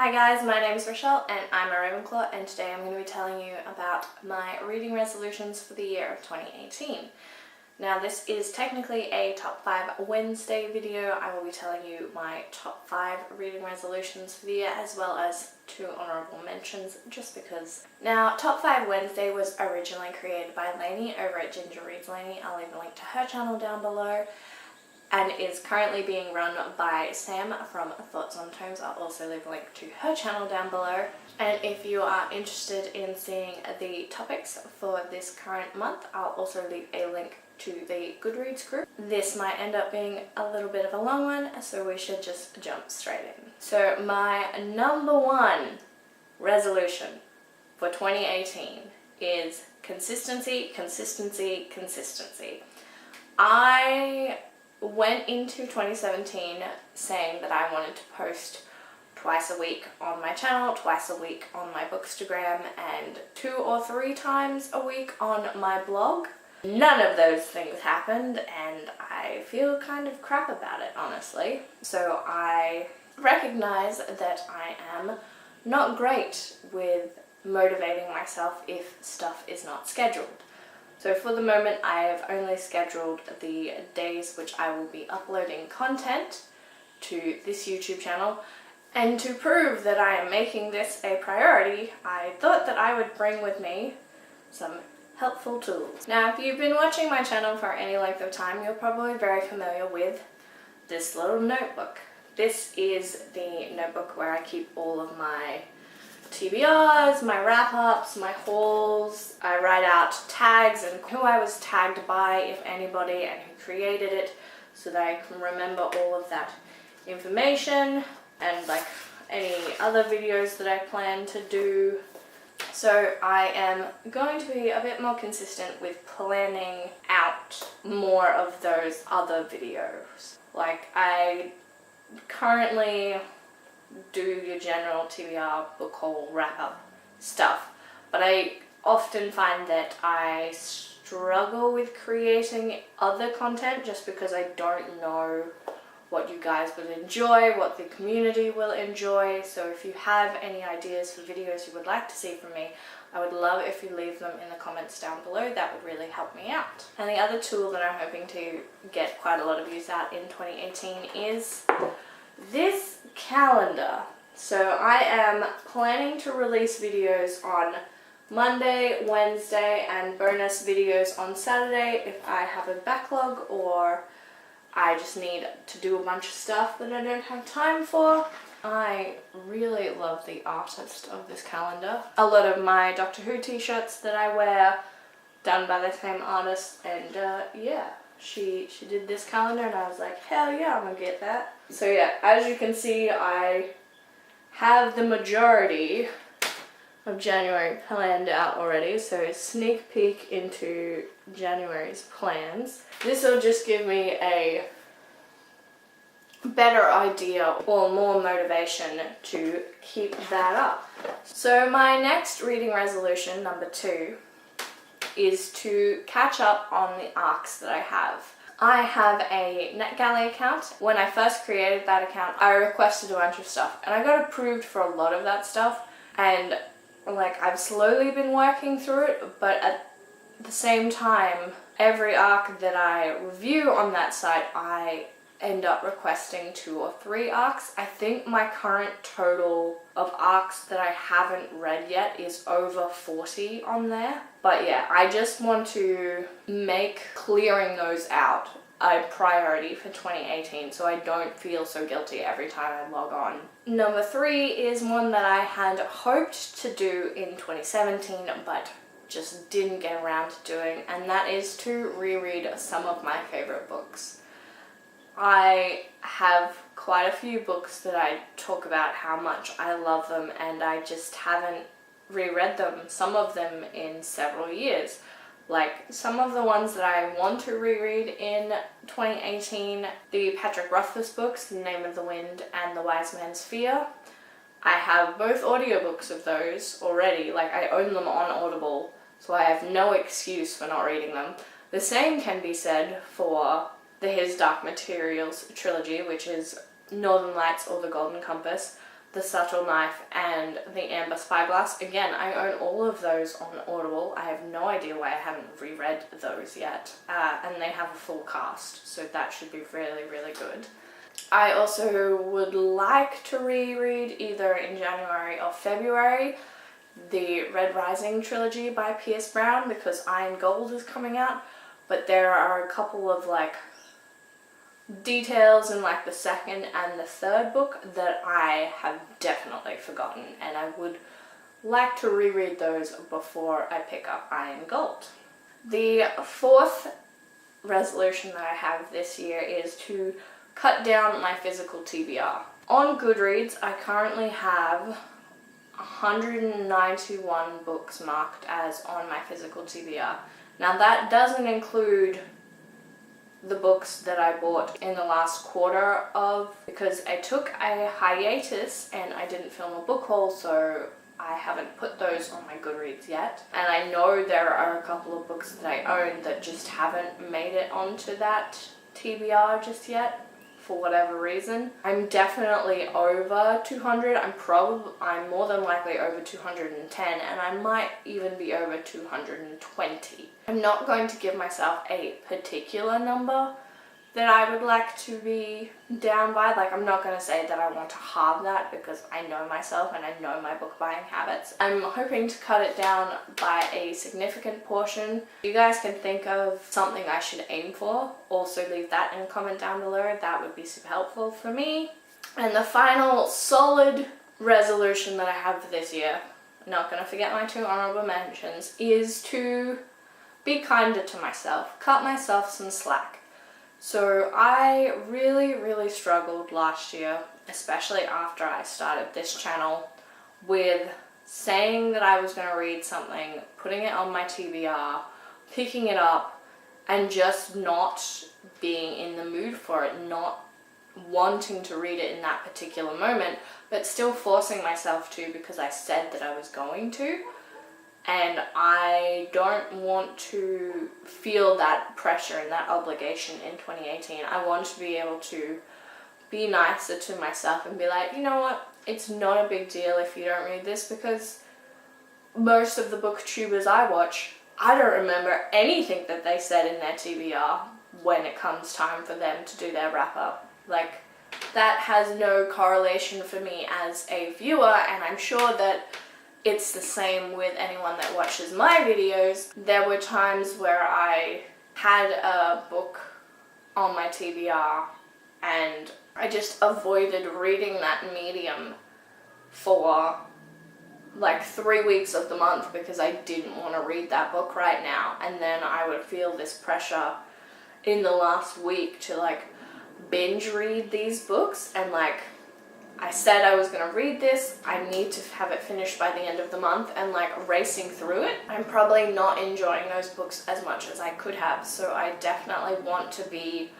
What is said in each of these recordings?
Hi guys, my name is Rochelle and I'm a Ravenclaw, and today I'm going to be telling you about my reading resolutions for the year of 2018. Now this is technically a top 5 Wednesday video. I will be telling you my top 5 reading resolutions for the year, as well as 2 honourable mentions just because. Now top 5 Wednesday was originally created by Lainey over at Ginger Reads Lainey. I'll leave a link to her channel down below, and is currently being run by Sam from Thoughts on Tomes. I'll also leave a link to her channel down below. And if you are interested in seeing the topics for this current month, I'll also leave a link to the Goodreads group. This might end up being a little bit of a long one, so we should just jump straight in. So my number 1 resolution for 2018 is consistency, consistency, consistency. I went into 2017 saying that I wanted to post twice a week on my channel, twice a week on my Bookstagram, and 2 or 3 times a week on my blog. None of those things happened, and I feel kind of crap about it, honestly. So I recognize that I am not great with motivating myself if stuff is not scheduled. So for the moment, I have only scheduled the days which I will be uploading content to this YouTube channel. And to prove that I am making this a priority, I thought that I would bring with me some helpful tools. Now, if you've been watching my channel for any length of time, you're probably very familiar with this little notebook. This is the notebook where I keep all of my TBRs, my wrap-ups, my hauls. I write out tags and who I was tagged by, if anybody, and who created it, so that I can remember all of that information, and like any other videos that I plan to do. So I am going to be a bit more consistent with planning out more of those other videos. Like, I currently do your general TBR, book haul, wrap-up stuff, but I often find that I struggle with creating other content just because I don't know what you guys will enjoy, what the community will enjoy. So if you have any ideas for videos you would like to see from me, I would love if you leave them in the comments down below. That would really help me out. And the other tool that I'm hoping to get quite a lot of use out in 2018 is this calendar. So I am planning to release videos on Monday, Wednesday, and bonus videos on Saturday if I have a backlog or I just need to do a bunch of stuff that I don't have time for. I really love the artist of this calendar. A lot of my Doctor Who t-shirts that I wear, done by the same artist, and yeah, she did this calendar and I was like, hell yeah, I'm gonna get that. So yeah, as you can see, I have the majority of January planned out already, so sneak peek into January's plans. This will just give me a better idea or more motivation to keep that up. So my next reading resolution, number 2, is to catch up on the arcs that I have. I have a NetGalley account. When I first created that account, I requested a bunch of stuff, and I got approved for a lot of that stuff, and like, I've slowly been working through it, but at the same time, every arc that I review on that site, I end up requesting 2 or 3 arcs. I think my current total of arcs that I haven't read yet is over 40 on there. But yeah, I just want to make clearing those out a priority for 2018 so I don't feel so guilty every time I log on. Number 3 is one that I had hoped to do in 2017 but just didn't get around to doing, and that is to reread some of my favorite books. I have quite a few books that I talk about how much I love them, and I just haven't reread them, some of them in several years. Like, some of the ones that I want to reread in 2018, the Patrick Rothfuss books, The Name of the Wind and The Wise Man's Fear. I have both audiobooks of those already, like I own them on Audible, so I have no excuse for not reading them. The same can be said for the His Dark Materials trilogy, which is Northern Lights or The Golden Compass. The Subtle Knife, and The Amber Spyglass. Again, I own all of those on Audible. I have no idea why I haven't reread those yet. And they have a full cast, so that should be really, really good. I also would like to reread, either in January or February, the Red Rising trilogy by Pierce Brown, because Iron Gold is coming out, but there are a couple of like details in like the second and the third book that I have definitely forgotten, and I would like to reread those before I pick up Iron Gold. The fourth resolution that I have this year is to cut down my physical TBR. On Goodreads, I currently have 191 books marked as on my physical TBR. Now that doesn't include the books that I bought in the last quarter because I took a hiatus and I didn't film a book haul, so I haven't put those on my Goodreads yet. And I know there are a couple of books that I own that just haven't made it onto that TBR just yet, for whatever reason. I'm definitely over 200. I'm more than likely over 210, and I might even be over 220. I'm not going to give myself a particular number that I would like to be down by. Like, I'm not going to say that I want to halve that, because I know myself and I know my book buying habits. I'm hoping to cut it down by a significant portion. If you guys can think of something I should aim for, also leave that in a comment down below. That would be super helpful for me. And the final solid resolution that I have for this year, not going to forget my 2 honorable mentions, is to be kinder to myself, cut myself some slack. So I really struggled last year, especially after I started this channel, with saying that I was going to read something, putting it on my TBR, picking it up, and just not being in the mood for it, not wanting to read it in that particular moment, but still forcing myself to because I said that I was going to. And I don't want to feel that pressure and that obligation in 2018. I want to be able to be nicer to myself and be like, you know what, it's not a big deal if you don't read this, because most of the booktubers I watch, I don't remember anything that they said in their TBR when it comes time for them to do their wrap up. Like, that has no correlation for me as a viewer, and I'm sure that it's the same with anyone that watches my videos. There were times where I had a book on my TBR and I just avoided reading that medium for like 3 weeks of the month because I didn't want to read that book right now. And then I would feel this pressure in the last week to like binge read these books, and like, I said I was going to read this, I need to have it finished by the end of the month, and like racing through it, I'm probably not enjoying those books as much as I could have. So I definitely want to be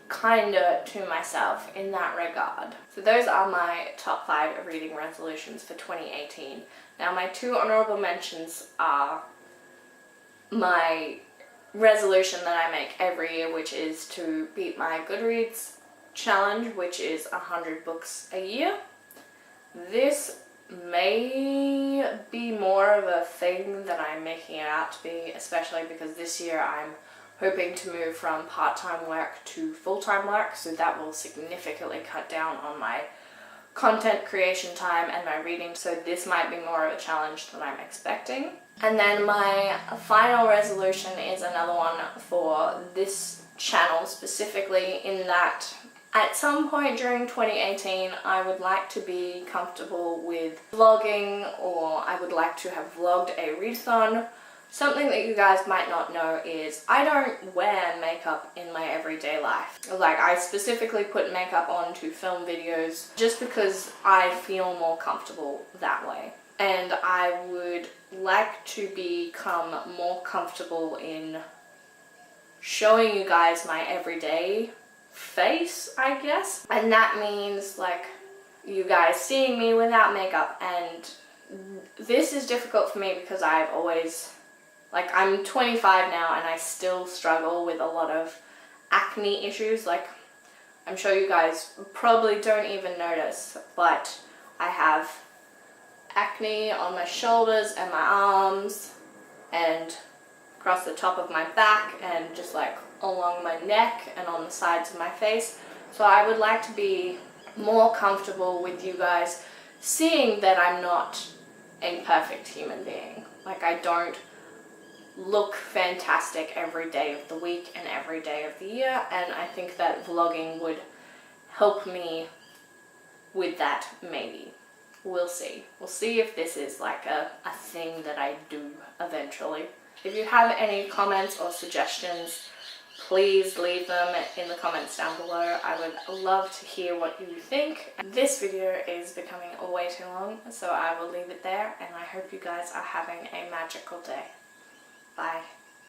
kinder to myself in that regard. So those are my top 5 reading resolutions for 2018. Now my 2 honorable mentions are my resolution that I make every year, which is to beat my Goodreads challenge, which is 100 books a year. This may be more of a thing than I'm making it out to be, especially because this year I'm hoping to move from part-time work to full-time work, so that will significantly cut down on my content creation time and my reading, so this might be more of a challenge than I'm expecting. And then my final resolution is another one for this channel specifically, in that at some point during 2018, I would like to be comfortable with vlogging, or I would like to have vlogged a readathon. Something that you guys might not know is I don't wear makeup in my everyday life. Like, I specifically put makeup on to film videos just because I feel more comfortable that way. And I would like to become more comfortable in showing you guys my everyday face, I guess. And that means like you guys seeing me without makeup, and this is difficult for me because I've always, like, I'm 25 now and I still struggle with a lot of acne issues. Like, I'm sure you guys probably don't even notice, but I have acne on my shoulders and my arms and across the top of my back and just like along my neck and on the sides of my face. So I would like to be more comfortable with you guys seeing that I'm not a perfect human being. Like, I don't look fantastic every day of the week and every day of the year, and I think that vlogging would help me with that, maybe. We'll see. We'll see if this is like a thing that I do eventually. If you have any comments or suggestions, please leave them in the comments down below. I would love to hear what you think. This video is becoming way too long, so I will leave it there, and I hope you guys are having a magical day. Bye.